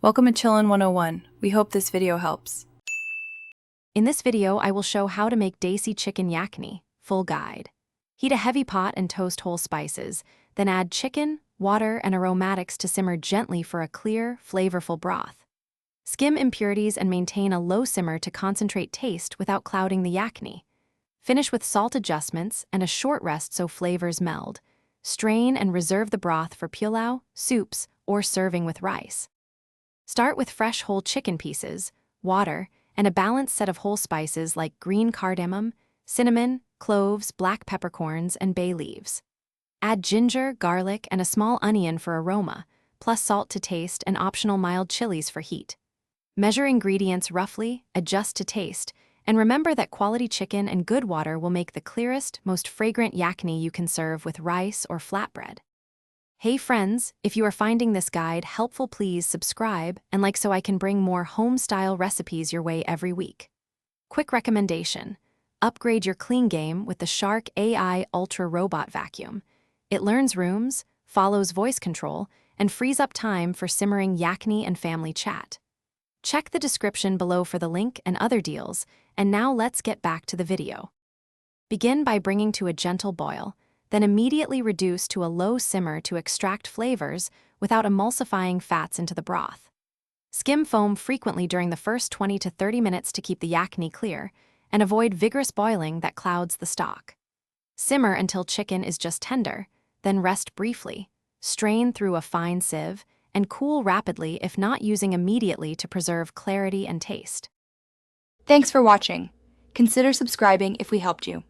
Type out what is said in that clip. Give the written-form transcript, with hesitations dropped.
Welcome to Chillin' 101. We hope this video helps. In this video, I will show how to make Desi chicken yakhni, full guide. Heat a heavy pot and toast whole spices, then add chicken, water, and aromatics to simmer gently for a clear, flavorful broth. Skim impurities and maintain a low simmer to concentrate taste without clouding the yakhni. Finish with salt adjustments and a short rest so flavors meld. Strain and reserve the broth for pilau, soups, or serving with rice. Start with fresh whole chicken pieces, water, and a balanced set of whole spices like green cardamom, cinnamon, cloves, black peppercorns, and bay leaves. Add ginger, garlic, and a small onion for aroma, plus salt to taste and optional mild chilies for heat. Measure ingredients roughly, adjust to taste, and remember that quality chicken and good water will make the clearest, most fragrant yakhni you can serve with rice or flatbread. Hey friends, if you are finding this guide helpful, please subscribe and like so I can bring more home-style recipes your way every week. Quick recommendation: upgrade your clean game with the Shark AI Ultra Robot Vacuum. It learns rooms, follows voice control, and frees up time for simmering yakhni and family chat. Check the description below for the link and other deals, and now let's get back to the video. Begin by bringing to a gentle boil, then immediately reduce to a low simmer to extract flavors without emulsifying fats into the broth. Skim foam frequently during the first 20 to 30 minutes to keep the yakhni clear, and avoid vigorous boiling that clouds the stock. Simmer until chicken is just tender, then rest briefly, strain through a fine sieve, and cool rapidly if not using immediately to preserve clarity and taste. Thanks for watching. Consider subscribing if we helped you.